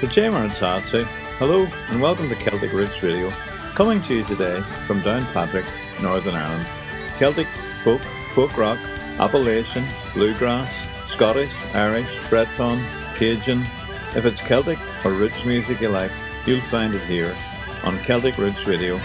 Jammer and Tatsy, hello and welcome to Celtic Roots Radio, coming to you today from Downpatrick, Northern Ireland. Celtic, folk rock, Appalachian, bluegrass, Scottish, Irish, Breton, Cajun. If it's Celtic or roots music you like, you'll find it here on Celtic Roots Radio.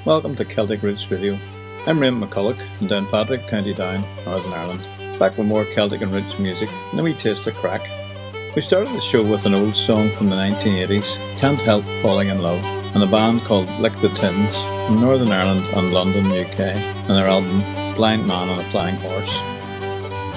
Welcome to Celtic Roots Radio. I'm Raymond McCullough in Downpatrick, County Down, Northern Ireland. Back with more Celtic and roots music and a wee taste of crack. We started the show with an old song from the 1980s, Can't Help Falling in Love, and a band called Lick the Tins from Northern Ireland and London, UK, and their album Blind Man on a Flying Horse.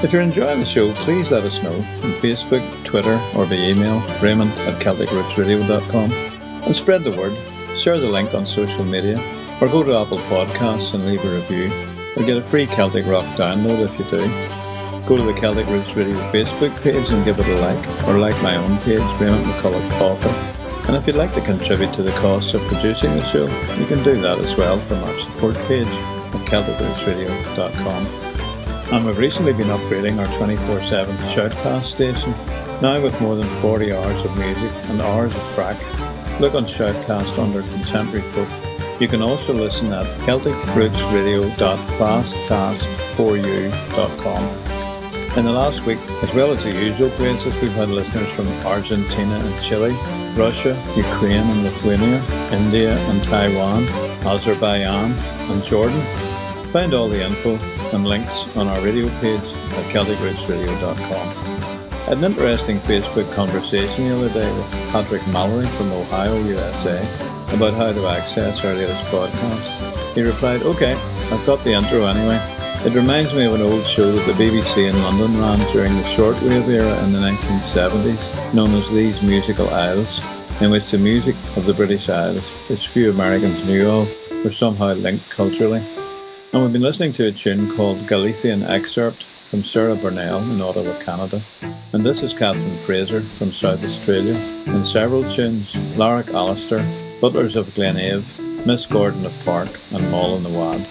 If you're enjoying the show, please let us know on Facebook, Twitter, or by email, raymond@celticrootsradio.com, and spread the word. Share the link on social media, or go to Apple Podcasts and leave a review. You'll get a free Celtic Rock download if you do. Go to the Celtic Roots Radio Facebook page and give it a like, or like my own page, Raymond McCullough Author. And if you'd like to contribute to the costs of producing the show, you can do that as well from our support page at celticrootsradio.com. And we've recently been upgrading our 24/7 Shoutcast station, now with more than 40 hours of music and hours of crack. Look on Shoutcast under Contemporary Folk. You can also listen at celticrootsradio.fastcast4u.com. In the last week, as well as the usual places, we've had listeners from Argentina and Chile, Russia, Ukraine and Lithuania, India and Taiwan, Azerbaijan and Jordan. Find all the info and links on our radio page at CelticRootsRadio.com. I had an interesting Facebook conversation the other day with Patrick Mallory from Ohio, USA, about how to access our latest podcast. He replied, "Okay, I've got the intro anyway. It reminds me of an old show that the BBC in London ran during the shortwave era in the 1970s, known as These Musical Isles, in which the music of the British Isles, which few Americans knew of, were somehow linked culturally. And we've been listening to a tune called Galician Excerpt from Sarah Burnell in Ottawa, Canada. And this is Catherine Fraser from South Australia, in several tunes, Larach, Alasdair, Butlers of Glen, Miss Gordon of Park, and Moll in the Wad.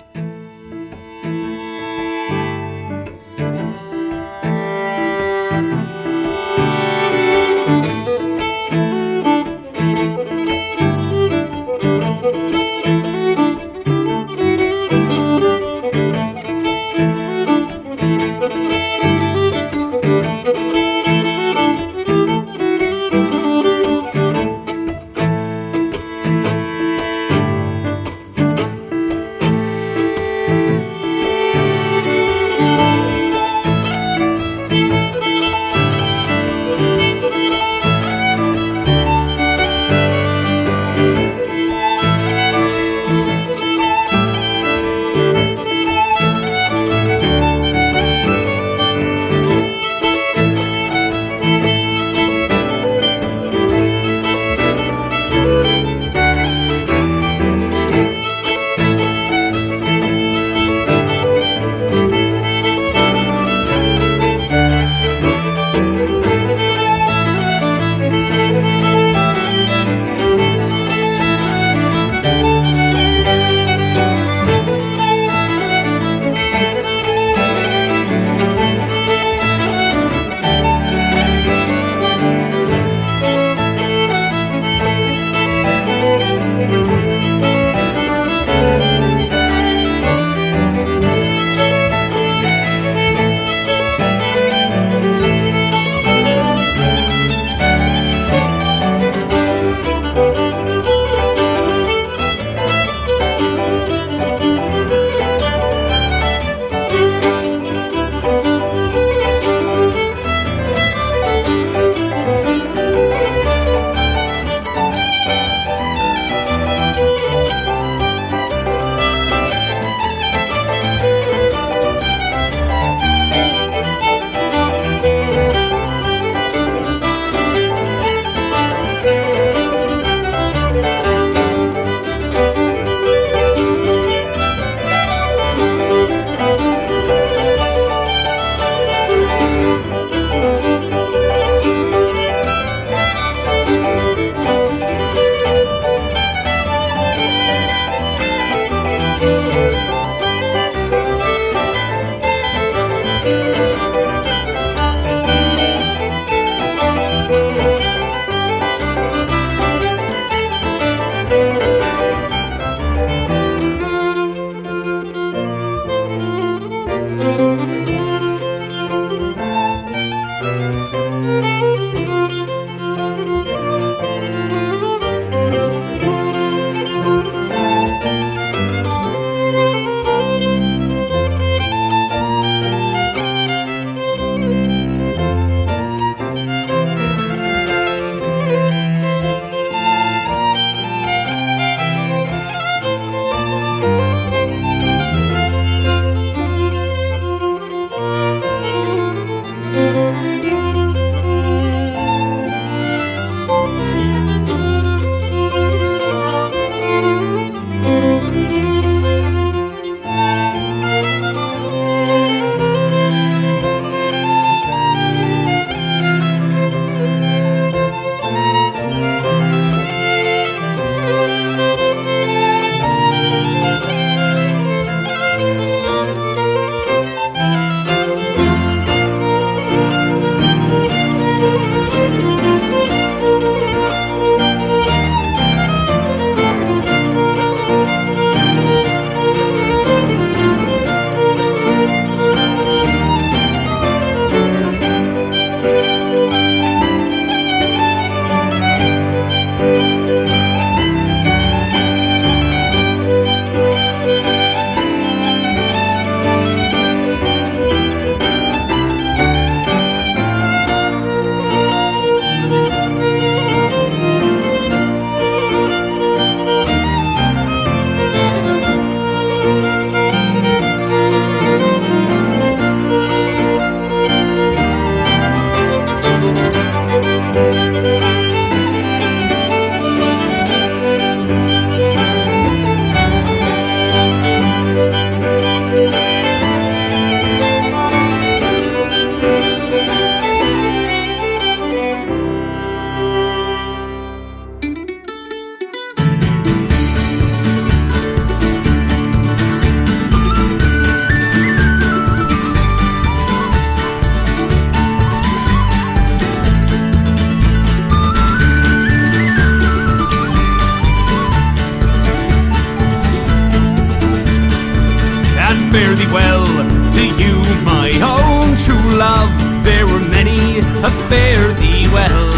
fare thee well to you, my own true love. There were many a fare thee well,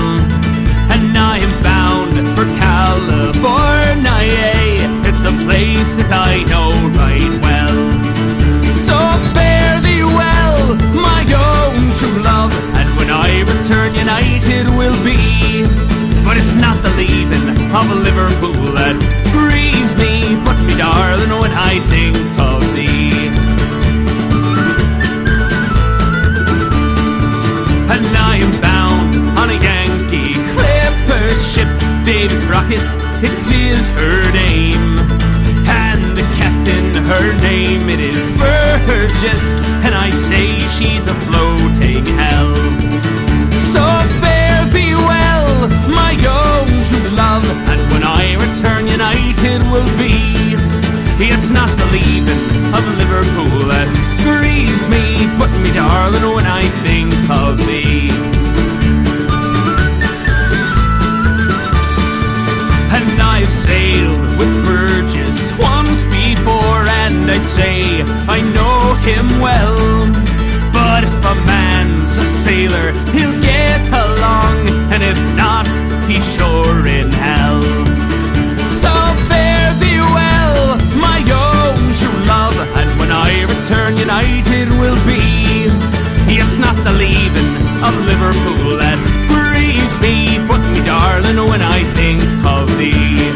and I am bound for California. It's a place that I know right well. So fare thee well, my own true love, and when I return united we'll be. But it's not the leaving of Liverpool that grieves me, but me darling, when I think of thee. And I am bound on a Yankee clipper ship, David Crockett, it is her name. And the captain, her name, it is Burgess, and I'd say she's a floating hell. So fare thee well, my own true love, and when I return united we'll be. It's not the leaving of Liverpool that grieves me, but me darling, when I think of thee. And I've sailed with Burgess once before, and I'd say I know him well. But if a man's a sailor, he'll get along, and if not, he's sure in hell. So fare thee well, my own true love, and when I return united we'll be. It's not the leaving of Liverpool that grieves me, but me darling, when I think of thee.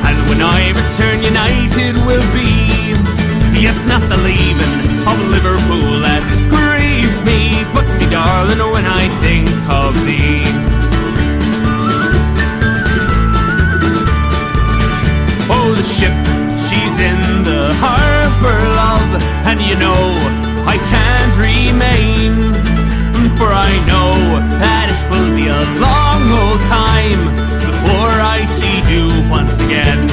And when I return united we'll be. It's not the leaving of Liverpool that grieves me, but me darling, when I think of thee. Oh, the ship, she's in the Harper, love, and you know I can't remain, for I know that it will be a long old time before I see you once again.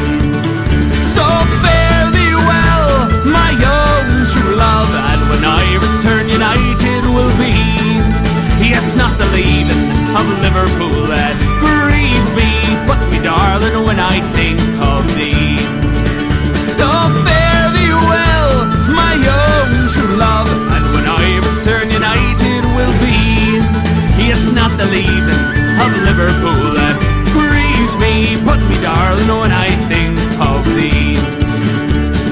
So fare thee well, my own true love, and when I return united we'll be. It's not the leaving of Liverpool that grieves me, but me darling, when I think of thee. So fare thee well, my own true love, and when I return united we'll be. It's not the leaving of Liverpool that grieves me, but me darling, when I think of thee.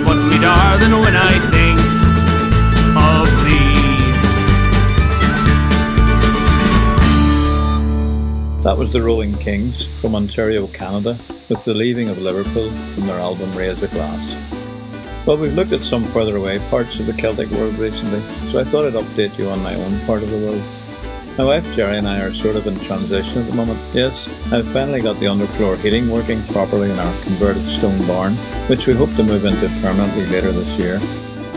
But me darling, when I think of thee. That was the Rolling Kings from Ontario, Canada, with The Leaving of Liverpool from their album Raise a Glass. Well, we've looked at some further away parts of the Celtic world recently, so I thought I'd update you on my own part of the world. My wife Gerry and I are sort of in transition at the moment. Yes, I've finally got the underfloor heating working properly in our converted stone barn, which we hope to move into permanently later this year.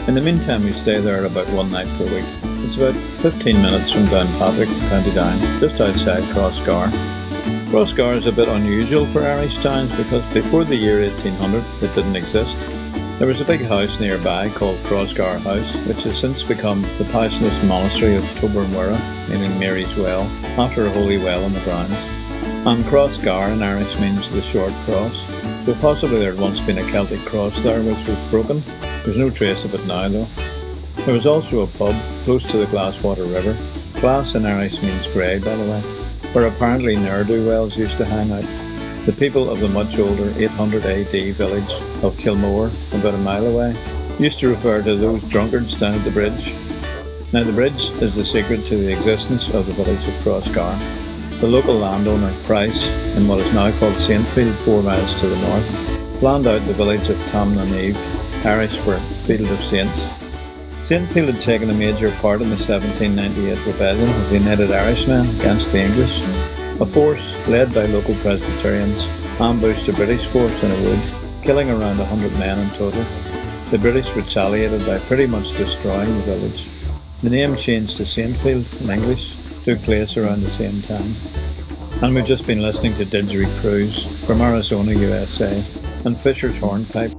In the meantime, we stay there about one night per week. It's about 15 minutes from Downpatrick, County Down, just outside Crossgar. Crossgar is a bit unusual for Irish towns because before the year 1800 it didn't exist. There was a big house nearby called Crossgar House, which has since become the Passionist Monastery of Tobermurra, meaning Mary's Well, after a holy well on the grounds. And Crossgar in Irish means the short cross, so possibly there had once been a Celtic cross there which was broken. There's no trace of it now though. There was also a pub close to the Glasswater River. Glass in Irish means grey, by the way, where apparently ne'er-do-wells used to hang out. The people of the much older 800 AD village of Kilmore, about a mile away, used to refer to those drunkards down at the bridge. Now the bridge is the secret to the existence of the village of Crossgar. The local landowner, Price, in what is now called Saintfield, 4 miles to the north, planned out the village of Tamnaneve, Irish for Field of Saints. Saintfield had taken a major part in the 1798 rebellion of the United Irishmen against the English. A force, led by local Presbyterians, ambushed a British force in a wood, killing around 100 men in total. The British retaliated by pretty much destroying the village. The name changed to Saintfield in English took place around the same time. And we've just been listening to Didgericruise from Arizona, USA, and Fisher's Hornpipe.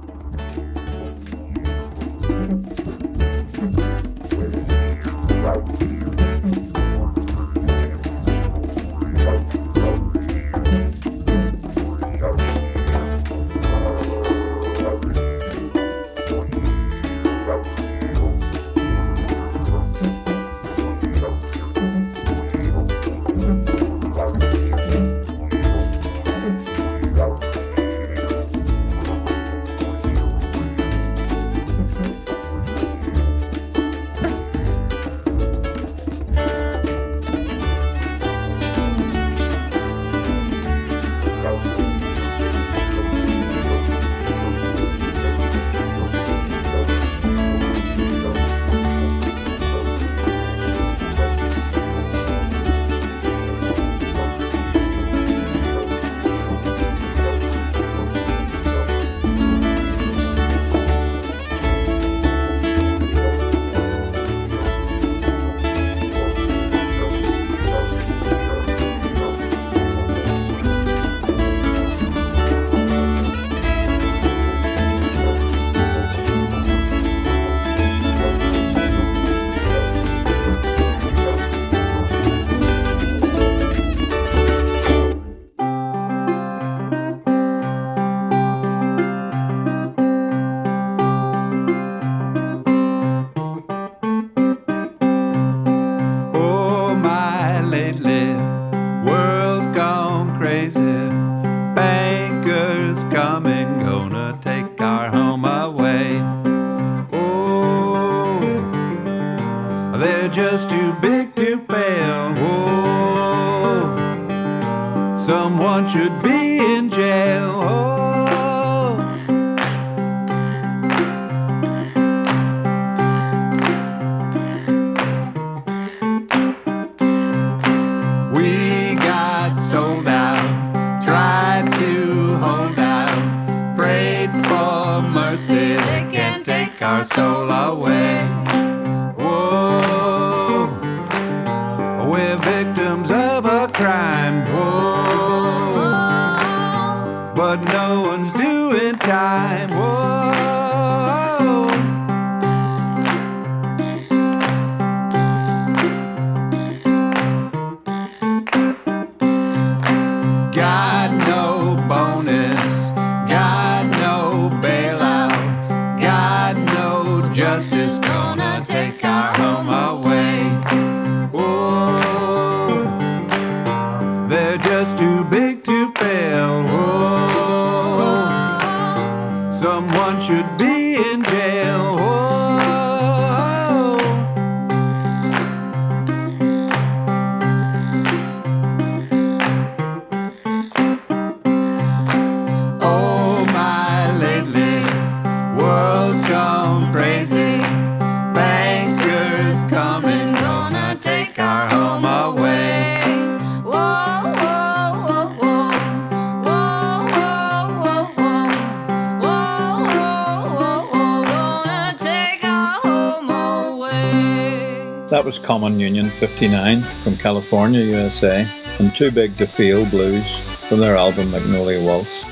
That was Common Union 59 from California, USA, and Too Big to Feel Blues from their album Magnolia Waltz.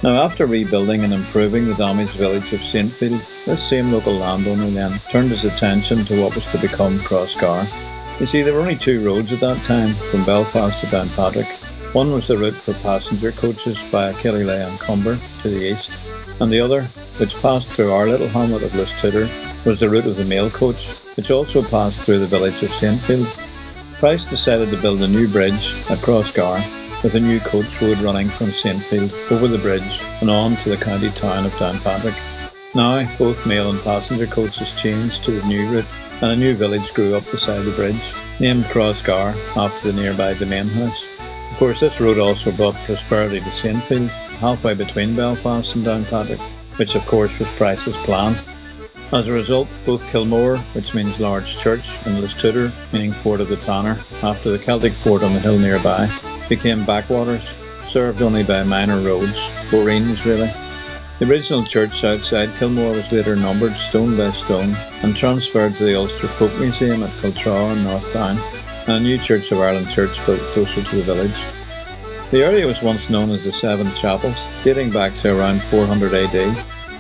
Now, after rebuilding and improving the damaged village of Saintfield, this same local landowner then turned his attention to what was to become Crossgar. You see, there were only two roads at that time, from Belfast to Downpatrick. One was the route for passenger coaches via Killilea and Cumber to the east, and the other, which passed through our little hamlet of Listuder, was the route of the mail coach, which also passed through the village of Saintfield. Price decided to build a new bridge at Crossgar, with a new coach road running from Saintfield over the bridge and on to the county town of Downpatrick. Now, both mail and passenger coaches changed to the new route, and a new village grew up beside the bridge, named Crossgar after the nearby Domain House. Of course, this road also brought prosperity to Saintfield, halfway between Belfast and Downpatrick, which of course was Price's plan. As a result, both Kilmore, which means large church, and Listuder, meaning Fort of the Tanner, after the Celtic fort on the hill nearby, became backwaters, served only by minor roads, boreens really. The original church outside Kilmore was later numbered stone by stone and transferred to the Ulster Folk Museum at Cultraw in North Down, and a new Church of Ireland church built closer to the village. The area was once known as the Seven Chapels, dating back to around 400 AD,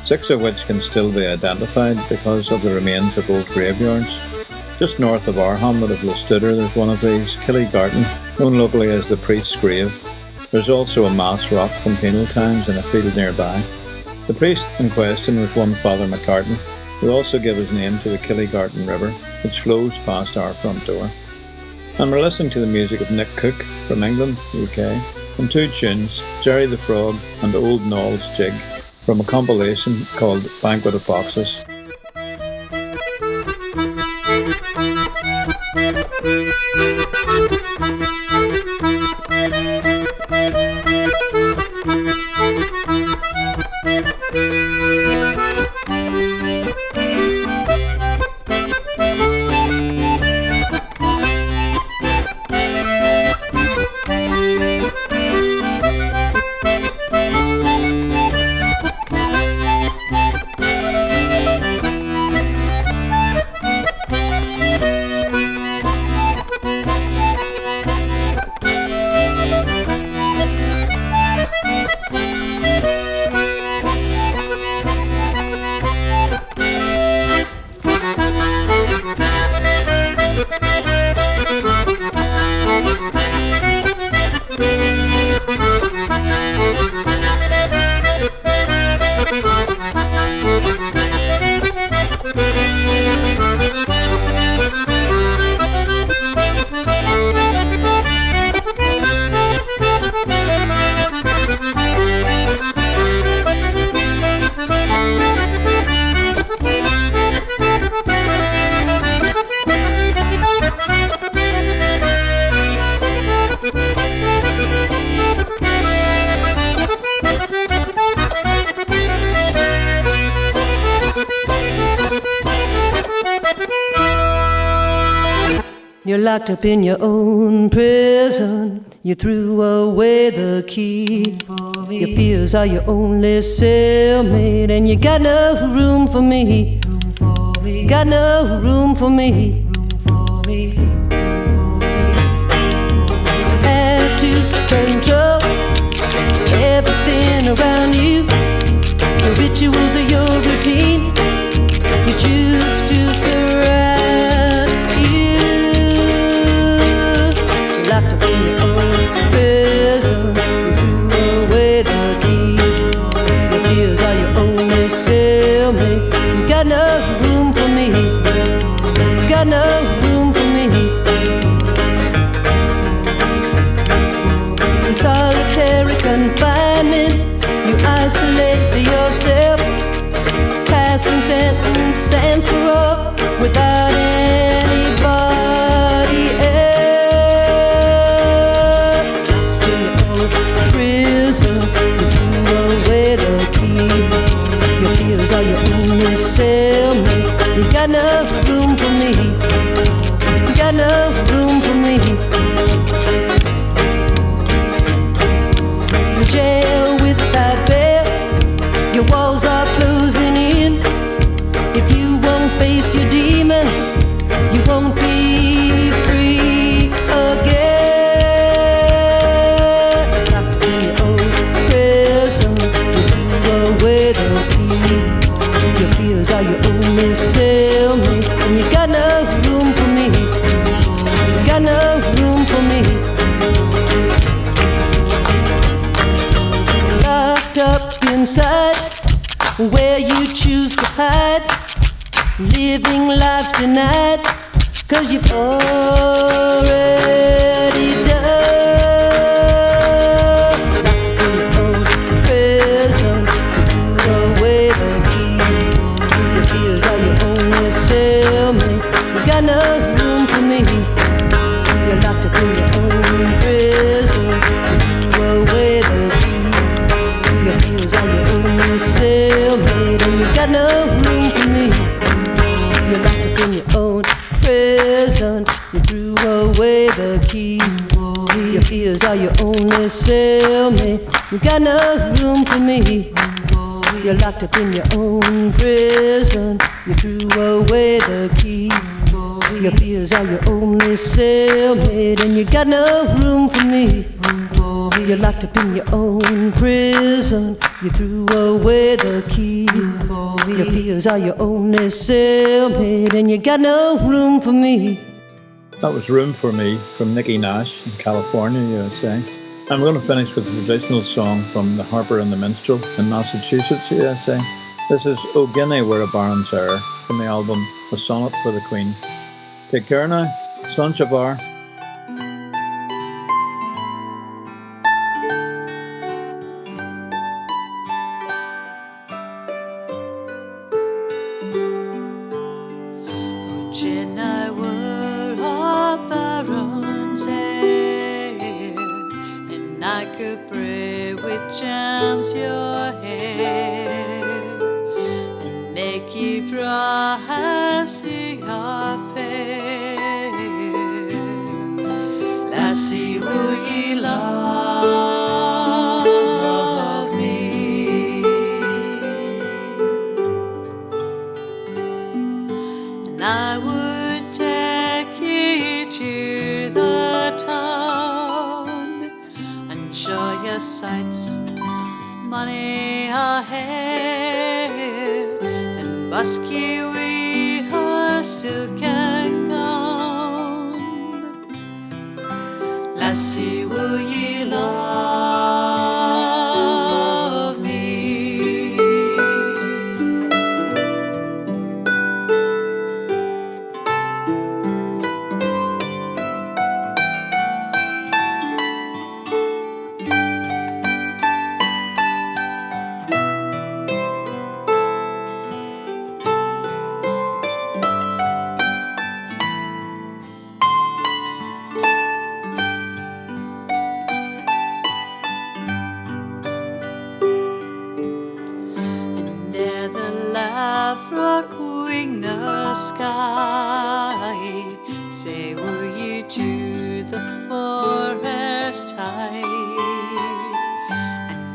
6 of which can still be identified because of the remains of old graveyards. Just north of our hamlet of Alasdair, there's one of these, Killygarten, known locally as the Priest's Grave. There's also a mass rock from penal times in a field nearby. The priest in question was one Father McCartan, who also gave his name to the Killygarten River, which flows past our front door. And we're listening to the music of Nick Cooke from England, UK, and 2 tunes, Gerry the Frog and Old Noll's Jig, from a compilation called Banquet of Boxes. You're locked up in your own prison. You threw away the key. Your fears are your only cellmate, and you got no room for me. Got no room for me. Have to control everything around you. The rituals of your routine. You choose to surround you. You're locked up in your own prison. You threw away the key. Your fears are your only cellmate. You got no room for me. Got no room for me. In solitary confinement, you isolate yourself, passing sentence, sans parole, without anybody else. In your own prison, you threw away the key. Your fears are your only cellmate. You got no room for me. Got no room for me. In jail without bail, your walls are closing in. If you won't face your demons, you won't be free again. Locked in your own prison, you threw away the key. Your fears are your only cellmate, and you got no room for me. Got no room for me. Locked up inside, where you choose to hide, living lives denied, 'cause you've already done. In your own prison, you threw away the key. Your fears are your only cellmate. You got no room for me. You're locked up in your own prison. You threw away the key. Your fears are your only cellmate, and you got no room for me. You're locked up in your own prison. You threw away the key. Your fears are your only cellmate. You got no room for me. You're locked up in your own prison. You threw away the key. Your fears are your only cellmate, and you got no room for me. You're locked up in your own prison. You threw away the key. Your peers are your only cellmate, and you got no room for me. That was Room for Me from Nikki Nash in California, USA. I'm going to finish with a traditional song from the Harper and the Minstrel in Massachussetts, USA. This is O Guinea Were a Baron's Heir from the album A Sonnet for the Queen. Take care now. Son Shabar.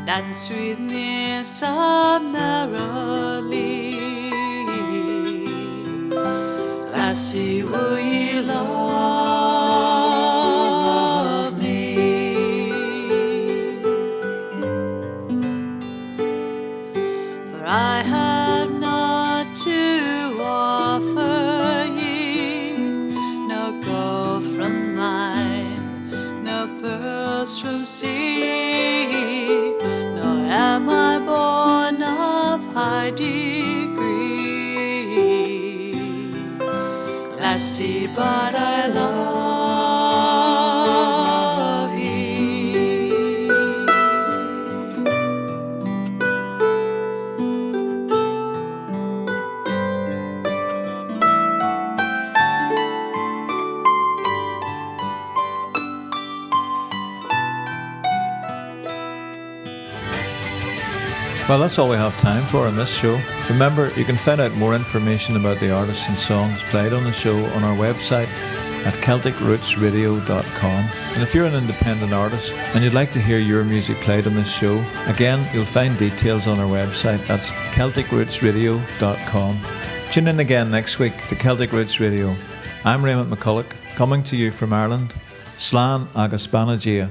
Dance with me summerily, lassie, will ye love me? For I have not to offer ye no gold from mine, no pearls from sea. Am I born of high degree, lassie, but I love ye. Well, that's all we have time for on this show. Remember, you can find out more information about the artists and songs played on the show on our website at CelticRootsRadio.com. And if you're an independent artist and you'd like to hear your music played on this show, again, you'll find details on our website. That's CelticRootsRadio.com. Tune in again next week to Celtic Roots Radio. I'm Raymond McCullough, coming to you from Ireland. Slán agus Banna Dia.